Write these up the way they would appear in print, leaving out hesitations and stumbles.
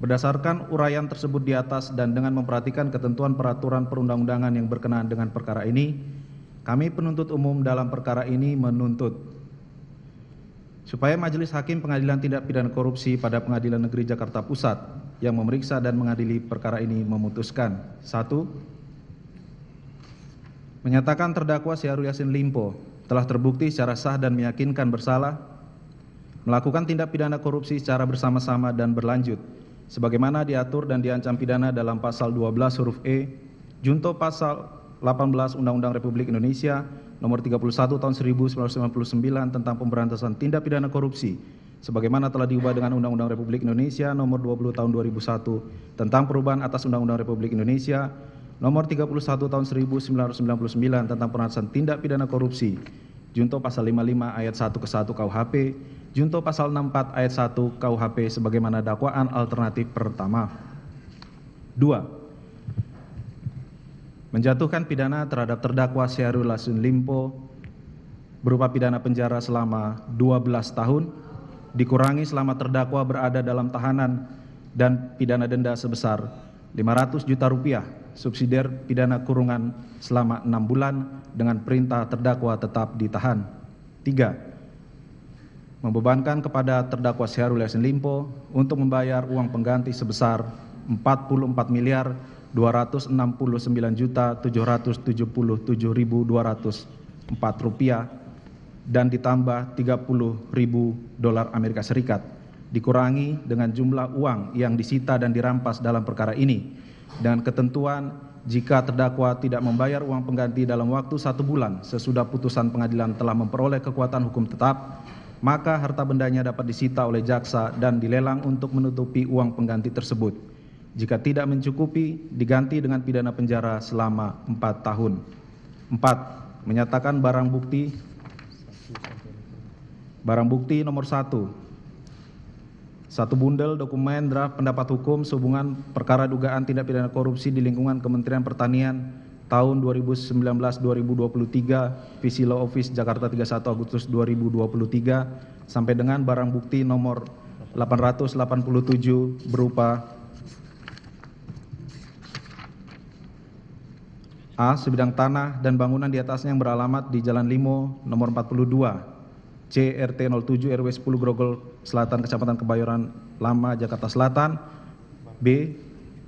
Berdasarkan uraian tersebut di atas dan dengan memperhatikan ketentuan peraturan perundang-undangan yang berkenaan dengan perkara ini, kami penuntut umum dalam perkara ini menuntut supaya Majelis Hakim Pengadilan Tindak Pidana Korupsi pada Pengadilan Negeri Jakarta Pusat yang memeriksa dan mengadili perkara ini memutuskan: 1. Menyatakan terdakwa Syahrul Yassin Limpo telah terbukti secara sah dan meyakinkan bersalah melakukan tindak pidana korupsi secara bersama-sama dan berlanjut sebagaimana diatur dan diancam pidana dalam pasal 12 huruf E junto pasal 18 Undang-Undang Republik Indonesia nomor 31 tahun 1999 tentang pemberantasan tindak pidana korupsi sebagaimana telah diubah dengan Undang-Undang Republik Indonesia nomor 20 tahun 2001 tentang perubahan atas Undang-Undang Republik Indonesia nomor 31 tahun 1999 tentang pemberantasan tindak pidana korupsi junto pasal 55 ayat 1 ke 1 KUHP junto pasal 64 ayat 1 KUHP sebagaimana dakwaan alternatif pertama. 2. Menjatuhkan pidana terhadap terdakwa Syahrul Yassin Limpo berupa pidana penjara selama 12 tahun dikurangi selama terdakwa berada dalam tahanan dan pidana denda sebesar 500 juta rupiah subsidiar pidana kurungan selama 6 bulan dengan perintah terdakwa tetap ditahan. 3. Membebankan kepada terdakwa Syahrul Yassin Limpo untuk membayar uang pengganti sebesar 44.769.777.204 rupiah dan ditambah $30.000 Amerika Serikat dikurangi dengan jumlah uang yang disita dan dirampas dalam perkara ini dengan ketentuan jika terdakwa tidak membayar uang pengganti dalam waktu 1 bulan sesudah putusan pengadilan telah memperoleh kekuatan hukum tetap, maka harta bendanya dapat disita oleh jaksa dan dilelang untuk menutupi uang pengganti tersebut. Jika tidak mencukupi, diganti dengan pidana penjara selama 4 tahun. 4. Menyatakan barang bukti nomor 1. 1 bundel dokumen draft pendapat hukum sehubungan perkara dugaan tindak pidana korupsi di lingkungan Kementerian Pertanian tahun 2019-2023 Visi Law Office Jakarta 31 Agustus 2023 sampai dengan barang bukti nomor 887 berupa A. Sebidang tanah dan bangunan di atasnya yang beralamat di Jalan Limo nomor 42 CRT 07 RW 10 Grogol Selatan Kecamatan Kebayoran Lama Jakarta Selatan. B.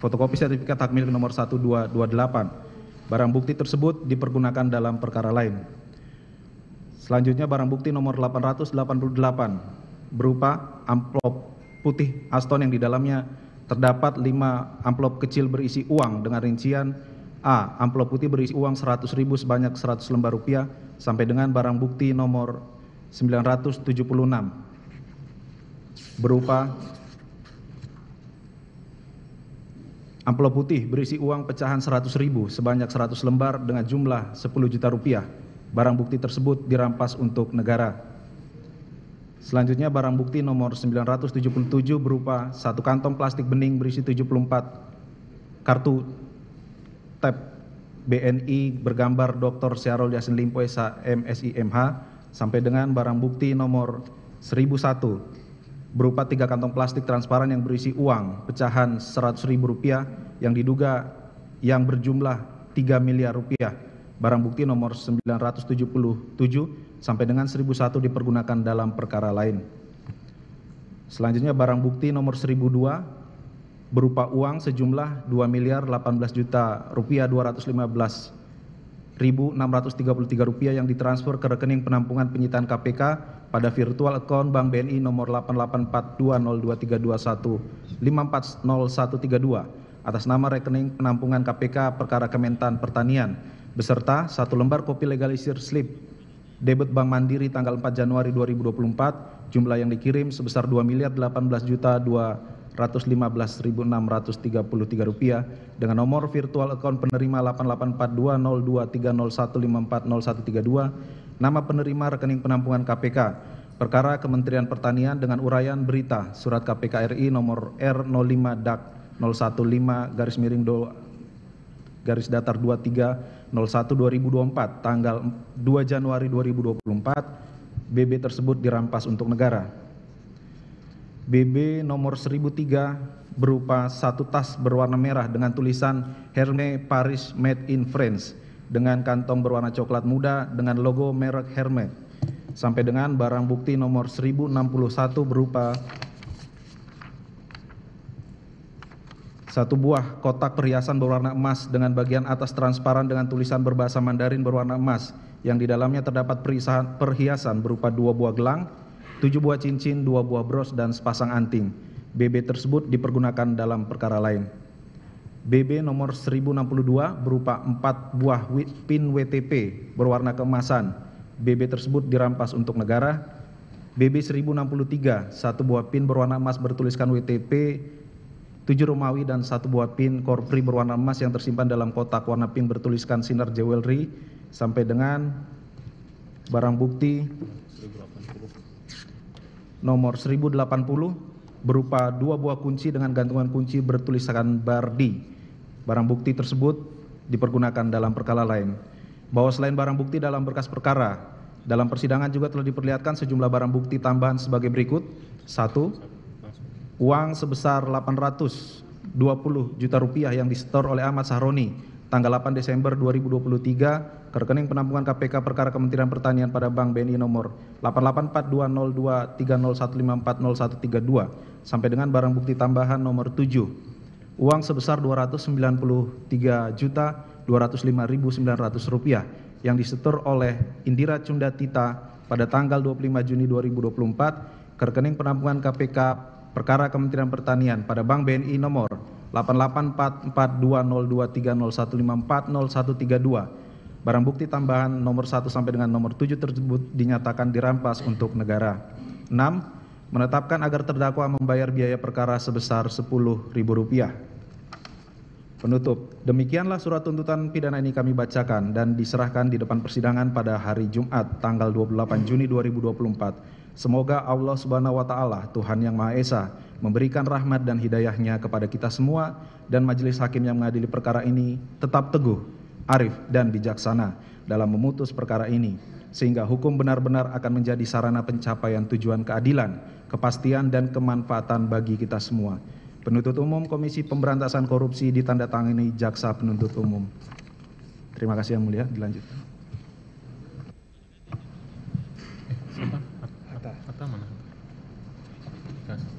Fotokopi sertifikat hak milik nomor 1228. Barang bukti tersebut dipergunakan dalam perkara lain. Selanjutnya barang bukti nomor 888 berupa amplop putih Aston yang di dalamnya terdapat 5 amplop kecil berisi uang dengan rincian A. Amplop putih berisi uang 100.000 sebanyak 100 lembar rupiah sampai dengan barang bukti nomor 976 berupa amplop putih berisi uang pecahan 100.000 sebanyak 100 lembar dengan jumlah 10 juta rupiah. Barang bukti tersebut dirampas untuk negara. Selanjutnya barang bukti nomor 977 berupa 1 kantong plastik bening berisi 74 kartu tab BNI bergambar Dr. Syahrul Yassin Limpo SH MSI MH sampai dengan barang bukti nomor 1001 berupa 3 kantong plastik transparan yang berisi uang pecahan 100.000 rupiah yang diduga yang berjumlah 3 miliar rupiah. Barang bukti nomor 977 sampai dengan 1001 dipergunakan dalam perkara lain. Selanjutnya barang bukti nomor 1002 berupa uang sejumlah 2.018.000.000 rupiah 215.633 rupiah yang ditransfer ke rekening penampungan penyitaan KPK pada virtual account Bank BNI nomor 8842023215403132 atas nama rekening penampungan KPK perkara Kementan Pertanian beserta 1 lembar kopi legalisir slip debit Bank Mandiri tanggal 4 Januari 2024 jumlah yang dikirim sebesar 2.018.215.633 rupiah dengan nomor virtual account penerima 8842023015403132 nama penerima rekening penampungan KPK perkara Kementerian Pertanian dengan uraian berita surat KPK RI nomor R05 DAK 015-23/23/01/2024 tanggal 2 Januari 2024 BB tersebut dirampas untuk negara. BB nomor 1003 berupa satu tas berwarna merah dengan tulisan Hermes Paris Made in France dengan kantong berwarna coklat muda dengan logo merek Hermes, sampai dengan barang bukti nomor 1061 berupa satu buah kotak perhiasan berwarna emas dengan bagian atas transparan dengan tulisan berbahasa Mandarin berwarna emas yang di dalamnya terdapat perhiasan berupa 2 buah gelang, 7 buah cincin, 2 buah bros, dan sepasang anting. BB tersebut dipergunakan dalam perkara lain. BB nomor 1062 berupa 4 buah pin WTP berwarna keemasan. BB tersebut dirampas untuk negara. BB 1063, 1 buah pin berwarna emas bertuliskan WTP 7 Romawi dan 1 buah pin korpri berwarna emas yang tersimpan dalam kotak warna pink bertuliskan Sinar Jewelry, sampai dengan barang bukti nomor 1080 berupa 2 buah kunci dengan gantungan kunci bertuliskan Bardi. Barang bukti tersebut dipergunakan dalam perkara lain. Bahwa selain barang bukti dalam berkas perkara, dalam persidangan juga telah diperlihatkan sejumlah barang bukti tambahan sebagai berikut. 1. Uang sebesar 820 juta rupiah yang disetor oleh Ahmad Sahroni tanggal 8 Desember 2023 ke rekening penampungan KPK perkara Kementerian Pertanian pada Bank BNI nomor 884202301540132 sampai dengan barang bukti tambahan nomor 7 uang sebesar 293.205.900 rupiah yang disetor oleh Indira Cundatita pada tanggal 25 Juni 2024 ke rekening penampungan KPK perkara Kementerian Pertanian pada Bank BNI nomor 884420301540132. Barang bukti tambahan nomor 1 sampai dengan nomor 7 tersebut dinyatakan dirampas untuk negara. 6. Menetapkan agar terdakwa membayar biaya perkara sebesar Rp10.000. Penutup, demikianlah surat tuntutan pidana ini kami bacakan dan diserahkan di depan persidangan pada hari Jumat tanggal 28 Juni 2024. Semoga Allah Subhanahu wa Ta'ala, Tuhan yang Maha Esa, memberikan rahmat dan hidayahnya kepada kita semua dan majelis hakim yang mengadili perkara ini tetap teguh, arif dan bijaksana dalam memutus perkara ini, sehingga hukum benar-benar akan menjadi sarana pencapaian tujuan keadilan, kepastian dan kemanfaatan bagi kita semua. Penuntut Umum Komisi Pemberantasan Korupsi ditandatangani Jaksa Penuntut Umum. Terima kasih Yang Mulia, dilanjutkan.